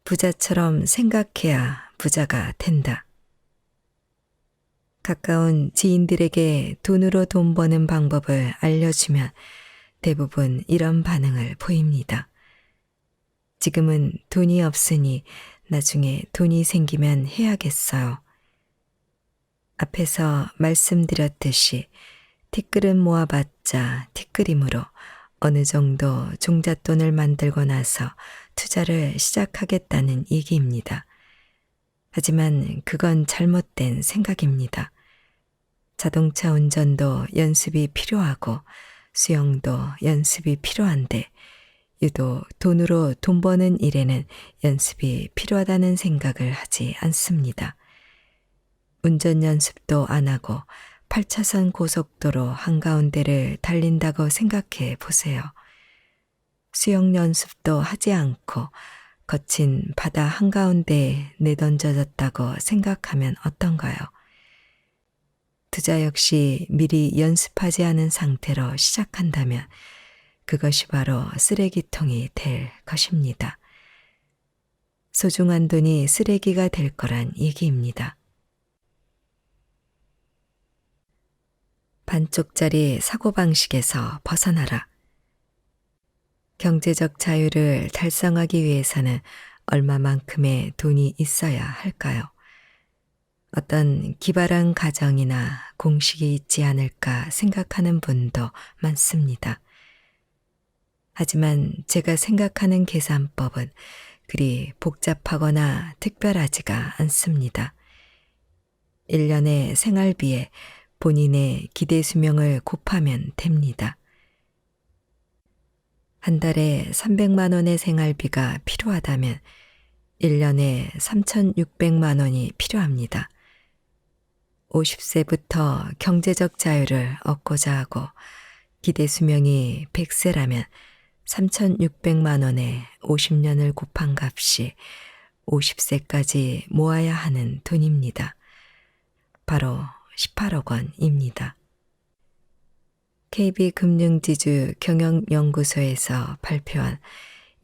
부자처럼 생각해야 부자가 된다. 가까운 지인들에게 돈으로 돈 버는 방법을 알려주면 대부분 이런 반응을 보입니다. 지금은 돈이 없으니 나중에 돈이 생기면 해야겠어요. 앞에서 말씀드렸듯이 티끌은 모아봤자 티끌이므로 어느 정도 종잣돈을 만들고 나서 투자를 시작하겠다는 얘기입니다. 하지만 그건 잘못된 생각입니다. 자동차 운전도 연습이 필요하고 수영도 연습이 필요한데 유독 돈으로 돈 버는 일에는 연습이 필요하다는 생각을 하지 않습니다. 운전 연습도 안 하고 8차선 고속도로 한가운데를 달린다고 생각해 보세요. 수영 연습도 하지 않고 거친 바다 한가운데에 내던져졌다고 생각하면 어떤가요? 투자 역시 미리 연습하지 않은 상태로 시작한다면 그것이 바로 쓰레기통이 될 것입니다. 소중한 돈이 쓰레기가 될 거란 얘기입니다. 반쪽짜리 사고방식에서 벗어나라. 경제적 자유를 달성하기 위해서는 얼마만큼의 돈이 있어야 할까요? 어떤 기발한 가정이나 공식이 있지 않을까 생각하는 분도 많습니다. 하지만 제가 생각하는 계산법은 그리 복잡하거나 특별하지가 않습니다. 1년의 생활비에 본인의 기대 수명을 곱하면 됩니다. 한 달에 300만 원의 생활비가 필요하다면 1년에 3,600만 원이 필요합니다. 50세부터 경제적 자유를 얻고자 하고 기대 수명이 100세라면 3,600만 원에 50년을 곱한 값이 50세까지 모아야 하는 돈입니다. 바로 18억 원입니다. KB금융지주 경영연구소에서 발표한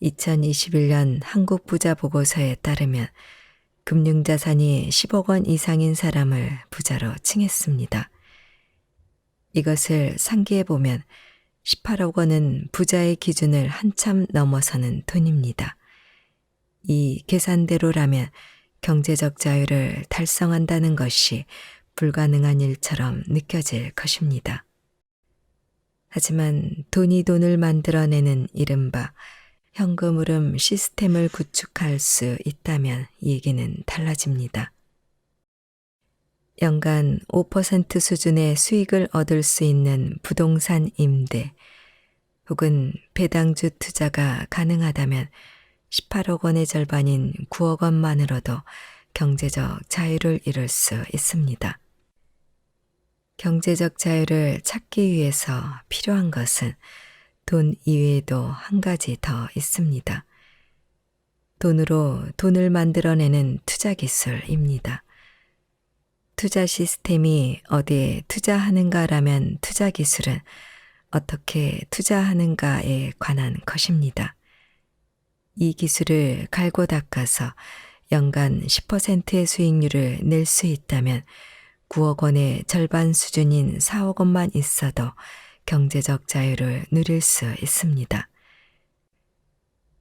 2021년 한국부자보고서에 따르면 금융자산이 10억 원 이상인 사람을 부자로 칭했습니다. 이것을 상기해 보면 18억 원은 부자의 기준을 한참 넘어서는 돈입니다. 이 계산대로라면 경제적 자유를 달성한다는 것이 불가능한 일처럼 느껴질 것입니다. 하지만 돈이 돈을 만들어내는 이른바 현금 흐름 시스템을 구축할 수 있다면 얘기는 달라집니다. 연간 5% 수준의 수익을 얻을 수 있는 부동산 임대 혹은 배당주 투자가 가능하다면 18억 원의 절반인 9억 원만으로도 경제적 자유를 이룰 수 있습니다. 경제적 자유를 찾기 위해서 필요한 것은 돈 이외에도 한 가지 더 있습니다. 돈으로 돈을 만들어내는 투자 기술입니다. 투자 시스템이 어디에 투자하는가라면 투자 기술은 어떻게 투자하는가에 관한 것입니다. 이 기술을 갈고 닦아서 연간 10%의 수익률을 낼 수 있다면 9억 원의 절반 수준인 4억 원만 있어도 경제적 자유를 누릴 수 있습니다.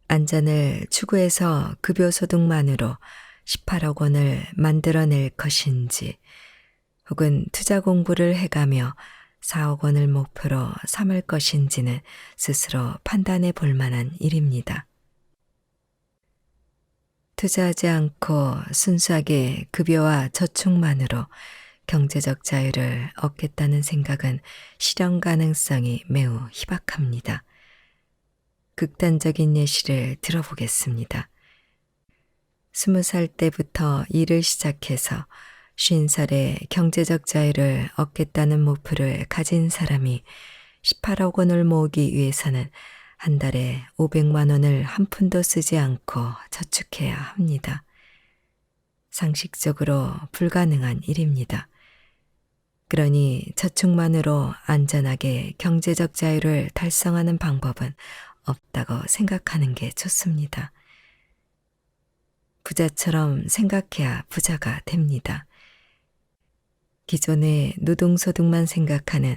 안전을 추구해서 급여소득만으로 18억 원을 만들어낼 것인지 혹은 투자 공부를 해가며 4억 원을 목표로 삼을 것인지는 스스로 판단해 볼 만한 일입니다. 투자하지 않고 순수하게 급여와 저축만으로 경제적 자유를 얻겠다는 생각은 실현 가능성이 매우 희박합니다. 극단적인 예시를 들어보겠습니다. 20살 때부터 일을 시작해서 50살에 경제적 자유를 얻겠다는 목표를 가진 사람이 18억 원을 모으기 위해서는 한 달에 500만 원을 한 푼도 쓰지 않고 저축해야 합니다. 상식적으로 불가능한 일입니다. 그러니 저축만으로 안전하게 경제적 자유를 달성하는 방법은 없다고 생각하는 게 좋습니다. 부자처럼 생각해야 부자가 됩니다. 기존의 노동소득만 생각하는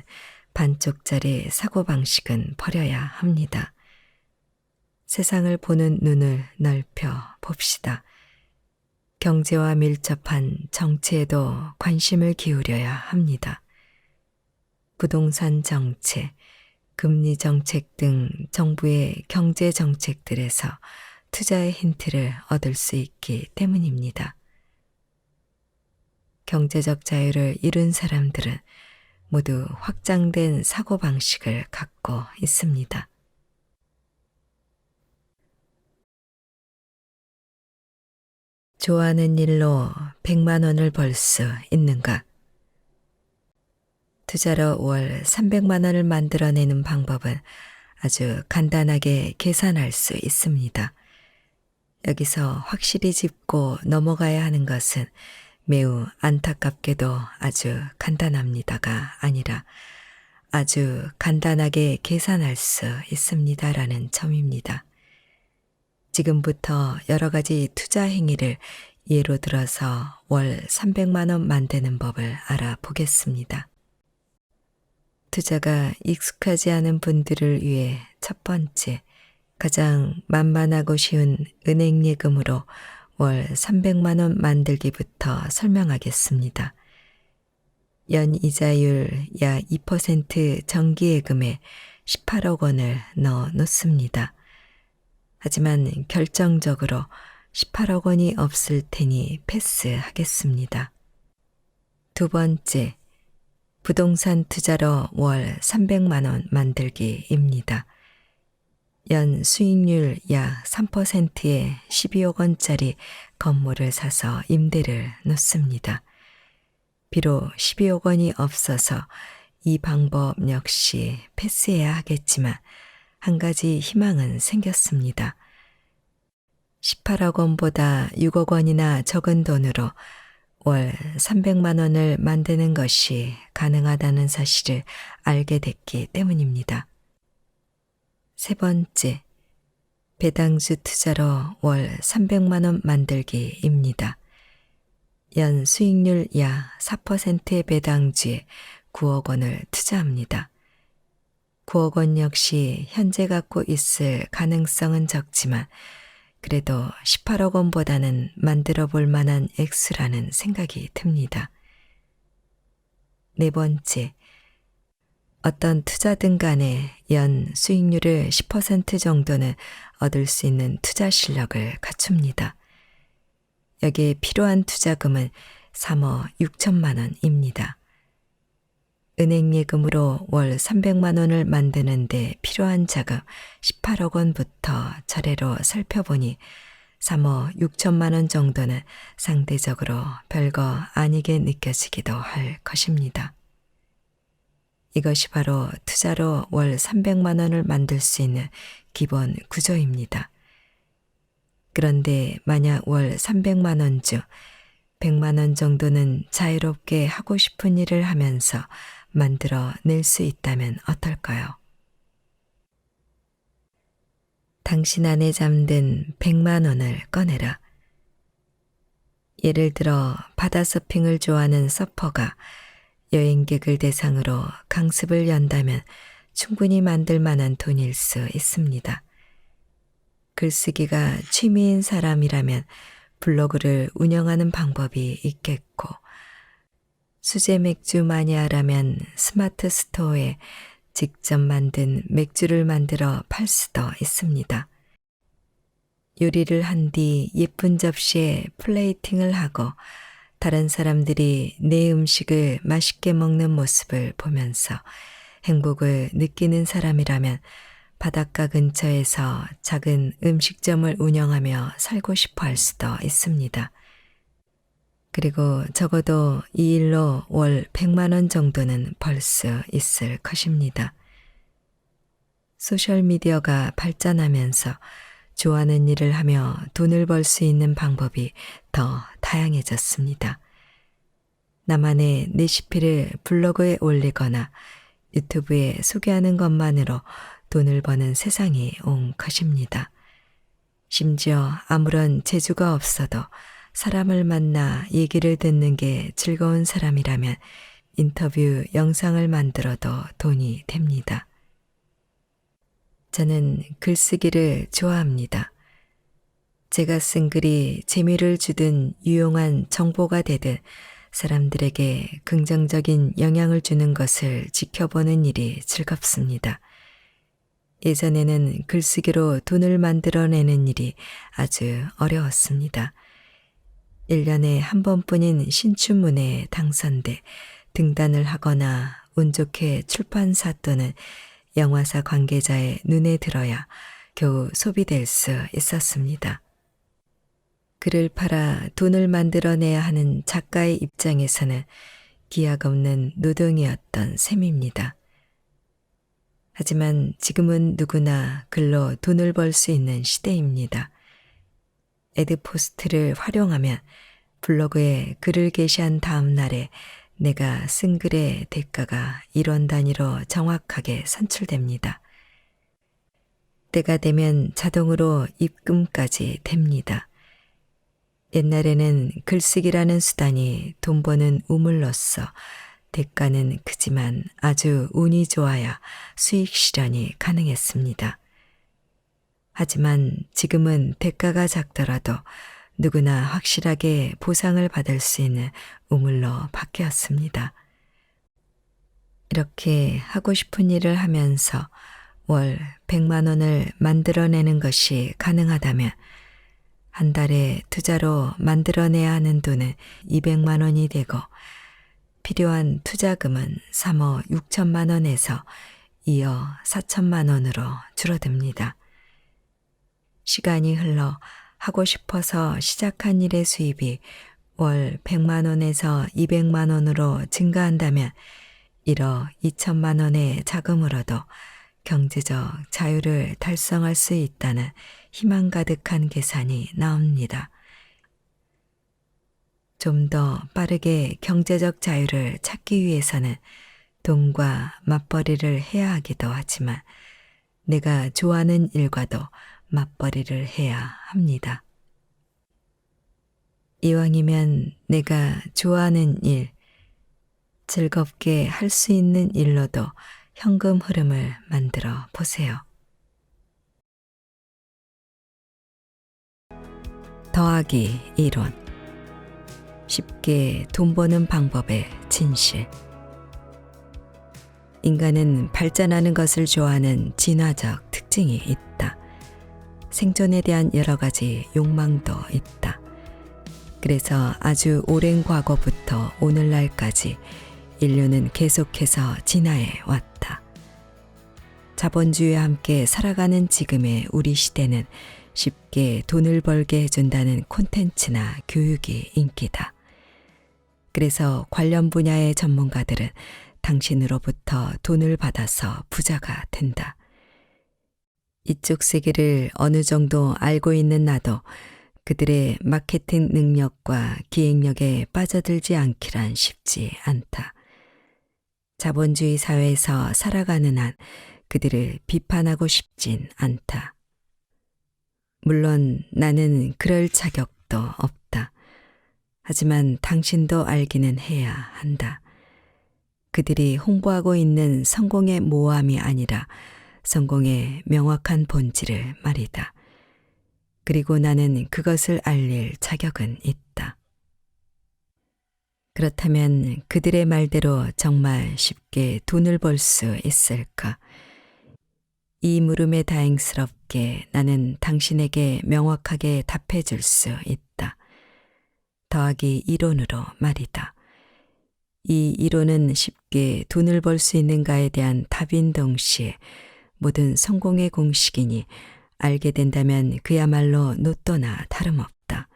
반쪽짜리 사고방식은 버려야 합니다. 세상을 보는 눈을 넓혀 봅시다. 경제와 밀접한 정치에도 관심을 기울여야 합니다. 부동산 정책, 금리 정책 등 정부의 경제 정책들에서 투자의 힌트를 얻을 수 있기 때문입니다. 경제적 자유를 이룬 사람들은 모두 확장된 사고방식을 갖고 있습니다. 좋아하는 일로 100만 원을 벌 수 있는가? 투자로 월 300만 원을 만들어내는 방법은 아주 간단하게 계산할 수 있습니다. 여기서 확실히 짚고 넘어가야 하는 것은 매우 안타깝게도 아주 간단합니다가 아니라 아주 간단하게 계산할 수 있습니다라는 점입니다. 지금부터 여러 가지 투자 행위를 예로 들어서 월 300만 원 만드는 법을 알아보겠습니다. 투자가 익숙하지 않은 분들을 위해 첫 번째, 가장 만만하고 쉬운 은행 예금으로 월 300만 원 만들기부터 설명하겠습니다. 연이자율 약 2% 정기예금에 18억 원을 넣어 놓습니다. 하지만 결정적으로 18억 원이 없을 테니 패스하겠습니다. 두 번째, 부동산 투자로 월 300만 원 만들기입니다. 연 수익률 약 3%에 12억 원짜리 건물을 사서 임대를 놓습니다. 비록 12억 원이 없어서 이 방법 역시 패스해야 하겠지만 한 가지 희망은 생겼습니다. 18억 원보다 6억 원이나 적은 돈으로 월 300만 원을 만드는 것이 가능하다는 사실을 알게 됐기 때문입니다. 세 번째, 배당주 투자로 월 300만 원 만들기입니다. 연 수익률 약 4%의 배당주에 9억 원을 투자합니다. 9억 원 역시 현재 갖고 있을 가능성은 적지만 그래도 18억 원보다는 만들어 볼 만한 액수라는 생각이 듭니다. 네 번째, 어떤 투자든 간에 연 수익률을 10% 정도는 얻을 수 있는 투자 실력을 갖춥니다. 여기에 필요한 투자금은 3억 6천만 원입니다. 은행 예금으로 월 300만 원을 만드는데 필요한 자금 18억 원부터 차례로 살펴보니 3억 6천만 원 정도는 상대적으로 별거 아니게 느껴지기도 할 것입니다. 이것이 바로 투자로 월 300만 원을 만들 수 있는 기본 구조입니다. 그런데 만약 월 300만 원 중 100만 원 정도는 자유롭게 하고 싶은 일을 하면서 만들어 낼 수 있다면 어떨까요? 당신 안에 잠든 100만 원을 꺼내라. 예를 들어 바다 서핑을 좋아하는 서퍼가 여행객을 대상으로 강습을 연다면 충분히 만들 만한 돈일 수 있습니다. 글쓰기가 취미인 사람이라면 블로그를 운영하는 방법이 있겠고, 수제 맥주 마니아라면 스마트 스토어에 직접 만든 맥주를 만들어 팔 수도 있습니다. 요리를 한 뒤 예쁜 접시에 플레이팅을 하고 다른 사람들이 내 음식을 맛있게 먹는 모습을 보면서 행복을 느끼는 사람이라면 바닷가 근처에서 작은 음식점을 운영하며 살고 싶어 할 수도 있습니다. 그리고 적어도 이 일로 월 100만 원 정도는 벌 수 있을 것입니다. 소셜미디어가 발전하면서 좋아하는 일을 하며 돈을 벌 수 있는 방법이 더 다양해졌습니다. 나만의 레시피를 블로그에 올리거나 유튜브에 소개하는 것만으로 돈을 버는 세상이 온 것입니다. 심지어 아무런 재주가 없어도 사람을 만나 얘기를 듣는 게 즐거운 사람이라면 인터뷰 영상을 만들어도 돈이 됩니다. 저는 글쓰기를 좋아합니다. 제가 쓴 글이 재미를 주든 유용한 정보가 되든 사람들에게 긍정적인 영향을 주는 것을 지켜보는 일이 즐겁습니다. 예전에는 글쓰기로 돈을 만들어내는 일이 아주 어려웠습니다. 1년에 한 번뿐인 신춘문예에 당선돼 등단을 하거나 운 좋게 출판사 또는 영화사 관계자의 눈에 들어야 겨우 소비될 수 있었습니다. 글을 팔아 돈을 만들어내야 하는 작가의 입장에서는 기약 없는 노동이었던 셈입니다. 하지만 지금은 누구나 글로 돈을 벌 수 있는 시대입니다. 에드포스트를 활용하면 블로그에 글을 게시한 다음 날에 내가 쓴 글의 대가가 1원 단위로 정확하게 산출됩니다. 때가 되면 자동으로 입금까지 됩니다. 옛날에는 글쓰기라는 수단이 돈 버는 우물로서 대가는 크지만 아주 운이 좋아야 수익 실현이 가능했습니다. 하지만 지금은 대가가 작더라도 누구나 확실하게 보상을 받을 수 있는 우물로 바뀌었습니다. 이렇게 하고 싶은 일을 하면서 월 100만 원을 만들어내는 것이 가능하다면 한 달에 투자로 만들어내야 하는 돈은 200만 원이 되고 필요한 투자금은 3억 6천만 원에서 2억 4천만 원으로 줄어듭니다. 시간이 흘러 하고 싶어서 시작한 일의 수입이 월 100만 원에서 200만 원으로 증가한다면 1억 2천만 원의 자금으로도 경제적 자유를 달성할 수 있다는 희망 가득한 계산이 나옵니다. 좀 더 빠르게 경제적 자유를 찾기 위해서는 돈과 맞벌이를 해야 하기도 하지만 내가 좋아하는 일과도 맞벌이를 해야 합니다. 이왕이면 내가 좋아하는 일, 즐겁게 할 수 있는 일로도 현금 흐름을 만들어 보세요. 더하기 이론. 쉽게 돈 버는 방법의 진실. 인간은 발전하는 것을 좋아하는 진화적 특징이 있다. 생존에 대한 여러 가지 욕망도 있다. 그래서 아주 오랜 과거부터 오늘날까지 인류는 계속해서 진화해 왔다. 자본주의와 함께 살아가는 지금의 우리 시대는 쉽게 돈을 벌게 해준다는 콘텐츠나 교육이 인기다. 그래서 관련 분야의 전문가들은 당신으로부터 돈을 받아서 부자가 된다. 이쪽 세계를 어느 정도 알고 있는 나도 그들의 마케팅 능력과 기획력에 빠져들지 않기란 쉽지 않다. 자본주의 사회에서 살아가는 한 그들을 비판하고 싶진 않다. 물론 나는 그럴 자격도 없다. 하지만 당신도 알기는 해야 한다. 그들이 홍보하고 있는 성공의 모함이 아니라 성공의 명확한 본질을 말이다. 그리고 나는 그것을 알릴 자격은 있다. 그렇다면 그들의 말대로 정말 쉽게 돈을 벌 수 있을까? 이 물음에 다행스럽게 나는 당신에게 명확하게 답해 줄 수 있다. 더하기 이론으로 말이다. 이 이론은 쉽게 돈을 벌 수 있는가에 대한 답인 동시에 모든 성공의 공식이니 알게 된다면 그야말로 로또나 다름없다.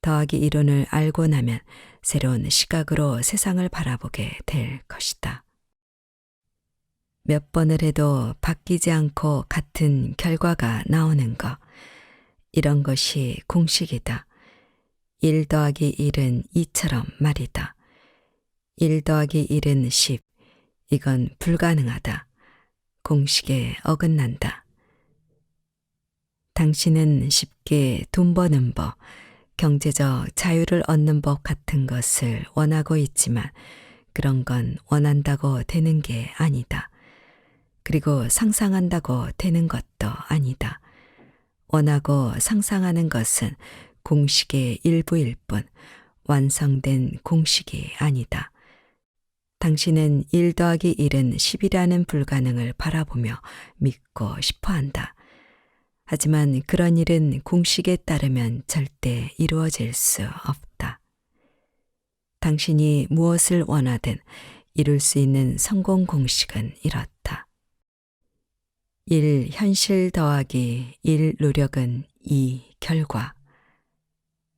더하기 이론을 알고 나면 새로운 시각으로 세상을 바라보게 될 것이다. 몇 번을 해도 바뀌지 않고 같은 결과가 나오는 것. 이런 것이 공식이다. 1 더하기 1은 2처럼 말이다. 1 더하기 1은 10. 이건 불가능하다. 공식에 어긋난다. 당신은 쉽게 돈 버는 법, 경제적 자유를 얻는 법 같은 것을 원하고 있지만 그런 건 원한다고 되는 게 아니다. 그리고 상상한다고 되는 것도 아니다. 원하고 상상하는 것은 공식의 일부일 뿐 완성된 공식이 아니다. 당신은 1 더하기 1은 10이라는 불가능을 바라보며 믿고 싶어 한다. 하지만 그런 일은 공식에 따르면 절대 이루어질 수 없다. 당신이 무엇을 원하든 이룰 수 있는 성공 공식은 이렇다. 1 현실 더하기 1 노력은 2 결과.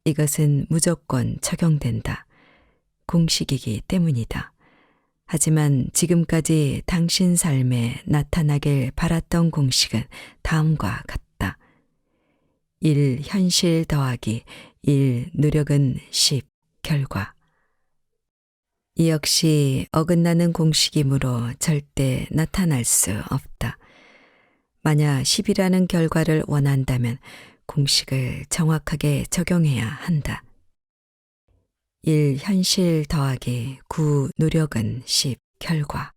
이것은 무조건 적용된다. 공식이기 때문이다. 하지만 지금까지 당신 삶에 나타나길 바랐던 공식은 다음과 같다. 1 현실 더하기 1 노력은 10 결과. 이 역시 어긋나는 공식이므로 절대 나타날 수 없다. 만약 10이라는 결과를 원한다면 공식을 정확하게 적용해야 한다. 1 현실 더하기 9 노력은 10 결과.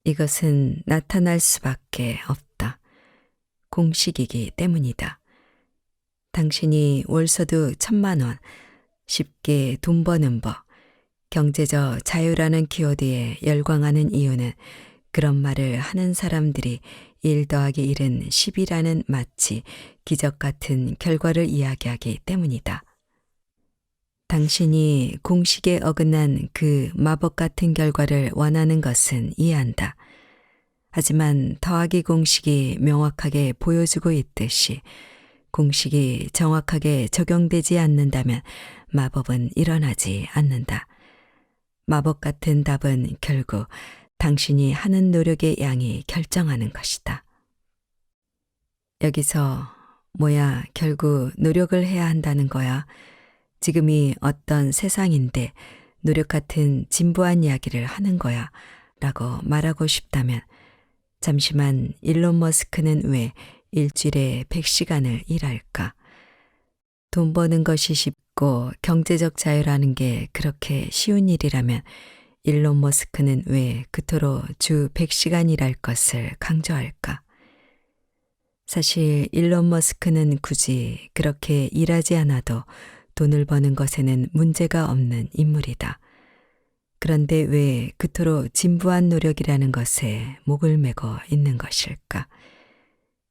이것은 나타날 수밖에 없다. 공식이기 때문이다. 당신이 월소득 1,000만 원, 쉽게 돈 버는 법, 경제적 자유라는 키워드에 열광하는 이유는 그런 말을 하는 사람들이 1 더하기 1은 10이라는 마치 기적 같은 결과를 이야기하기 때문이다. 당신이 공식에 어긋난 그 마법 같은 결과를 원하는 것은 이해한다. 하지만 더하기 공식이 명확하게 보여주고 있듯이 공식이 정확하게 적용되지 않는다면 마법은 일어나지 않는다. 마법 같은 답은 결국 당신이 하는 노력의 양이 결정하는 것이다. 여기서 뭐야 결국 노력을 해야 한다는 거야. 지금이 어떤 세상인데 노력 같은 진부한 이야기를 하는 거야 라고 말하고 싶다면 잠시만 일론 머스크는 왜 일주일에 100시간을 일할까? 돈 버는 것이 쉽고 경제적 자유라는 게 그렇게 쉬운 일이라면 일론 머스크는 왜 그토록 주 100시간 일할 것을 강조할까? 사실 일론 머스크는 굳이 그렇게 일하지 않아도 돈을 버는 것에는 문제가 없는 인물이다. 그런데 왜 그토록 진부한 노력이라는 것에 목을 매고 있는 것일까?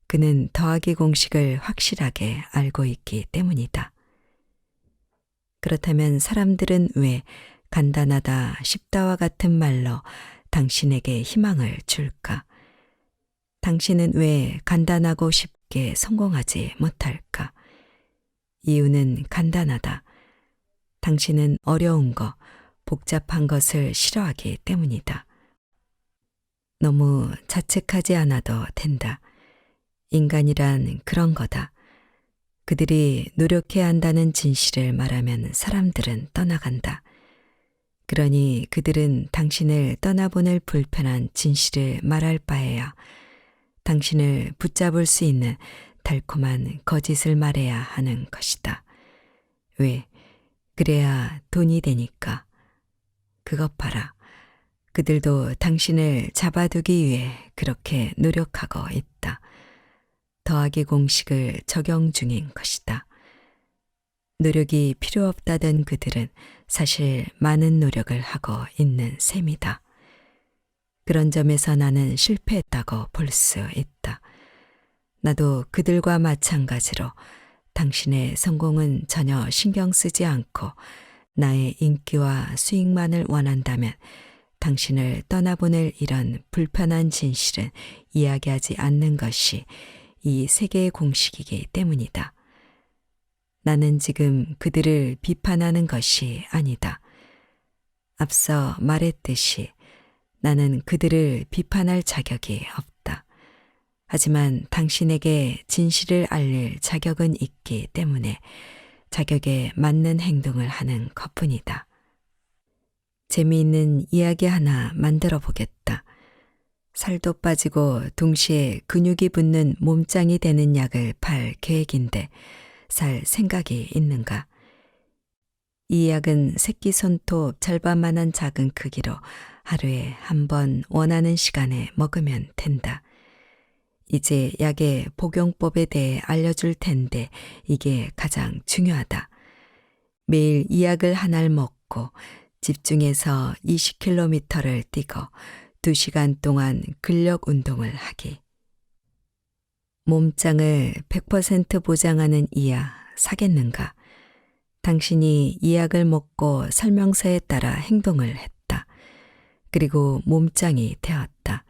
그는 더하기 공식을 확실하게 알고 있기 때문이다. 그렇다면 사람들은 왜 간단하다, 쉽다와 같은 말로 당신에게 희망을 줄까? 당신은 왜 간단하고 쉽게 성공하지 못할까? 이유는 간단하다. 당신은 어려운 것, 복잡한 것을 싫어하기 때문이다. 너무 자책하지 않아도 된다. 인간이란 그런 거다. 그들이 노력해야 한다는 진실을 말하면 사람들은 떠나간다. 그러니 그들은 당신을 떠나보낼 불편한 진실을 말할 바에야 당신을 붙잡을 수 있는 달콤한 거짓을 말해야 하는 것이다. 왜? 그래야 돈이 되니까. 그것 봐라. 그들도 당신을 잡아두기 위해 그렇게 노력하고 있다. 더하기 공식을 적용 중인 것이다. 노력이 필요 없다던 그들은 사실 많은 노력을 하고 있는 셈이다. 그런 점에서 나는 실패했다고 볼 수 있다. 나도 그들과 마찬가지로 당신의 성공은 전혀 신경 쓰지 않고 나의 인기와 수익만을 원한다면 당신을 떠나보낼 이런 불편한 진실은 이야기하지 않는 것이 이 세계의 공식이기 때문이다. 나는 지금 그들을 비판하는 것이 아니다. 앞서 말했듯이 나는 그들을 비판할 자격이 없다. 하지만 당신에게 진실을 알릴 자격은 있기 때문에 자격에 맞는 행동을 하는 것뿐이다. 재미있는 이야기 하나 만들어 보겠다. 살도 빠지고 동시에 근육이 붙는 몸짱이 되는 약을 팔 계획인데 살 생각이 있는가? 이 약은 새끼 손톱 절반만한 작은 크기로 하루에 한 번 원하는 시간에 먹으면 된다. 이제 약의 복용법에 대해 알려줄 텐데 이게 가장 중요하다. 매일 이 약을 하나를 먹고 집중해서 20km를 뛰고 2시간 동안 근력 운동을 하기. 몸짱을 100% 보장하는 이 약 사겠는가? 당신이 이 약을 먹고 설명서에 따라 행동을 했다. 그리고 몸짱이 되었다.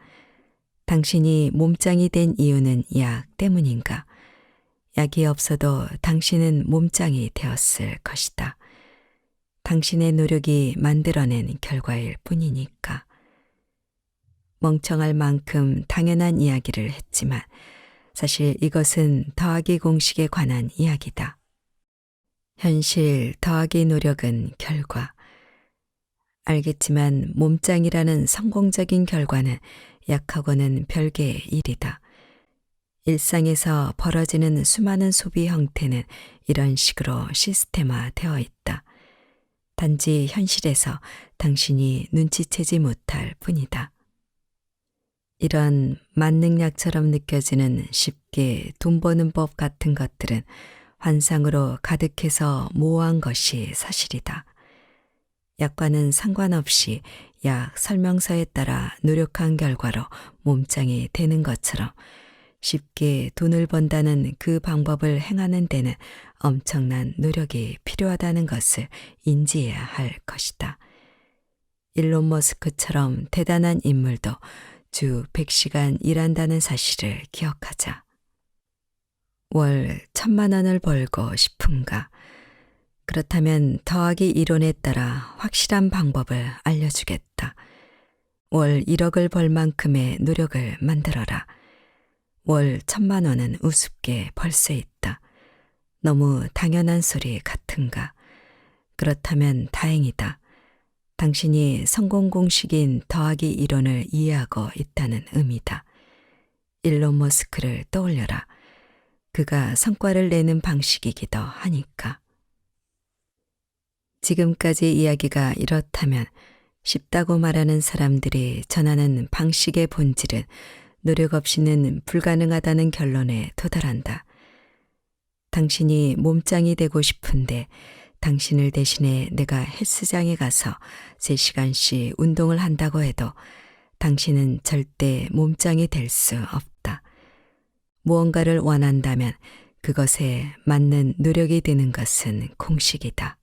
당신이 몸짱이 된 이유는 약 때문인가? 약이 없어도 당신은 몸짱이 되었을 것이다. 당신의 노력이 만들어낸 결과일 뿐이니까. 멍청할 만큼 당연한 이야기를 했지만 사실 이것은 더하기 공식에 관한 이야기다. 현실 더하기 노력은 결과. 알겠지만 몸짱이라는 성공적인 결과는 약하고는 별개의 일이다. 일상에서 벌어지는 수많은 소비 형태는 이런 식으로 시스템화되어 있다. 단지 현실에서 당신이 눈치채지 못할 뿐이다. 이런 만능약처럼 느껴지는 쉽게 돈 버는 법 같은 것들은 환상으로 가득해서 모호한 것이 사실이다. 약과는 상관없이 약 설명서에 따라 노력한 결과로 몸짱이 되는 것처럼 쉽게 돈을 번다는 그 방법을 행하는 데는 엄청난 노력이 필요하다는 것을 인지해야 할 것이다. 일론 머스크처럼 대단한 인물도 주 100시간 일한다는 사실을 기억하자. 월 1,000만 원을 벌고 싶은가? 그렇다면 더하기 이론에 따라 확실한 방법을 알려주겠다. 월 1억을 벌 만큼의 노력을 만들어라. 월 1,000만 원은 우습게 벌 수 있다. 너무 당연한 소리 같은가? 그렇다면 다행이다. 당신이 성공 공식인 더하기 이론을 이해하고 있다는 의미다. 일론 머스크를 떠올려라. 그가 성과를 내는 방식이기도 하니까. 지금까지 이야기가 이렇다면 쉽다고 말하는 사람들이 전하는 방식의 본질은 노력 없이는 불가능하다는 결론에 도달한다. 당신이 몸짱이 되고 싶은데 당신을 대신해 내가 헬스장에 가서 3시간씩 운동을 한다고 해도 당신은 절대 몸짱이 될 수 없다. 무언가를 원한다면 그것에 맞는 노력이 드는 것은 공식이다.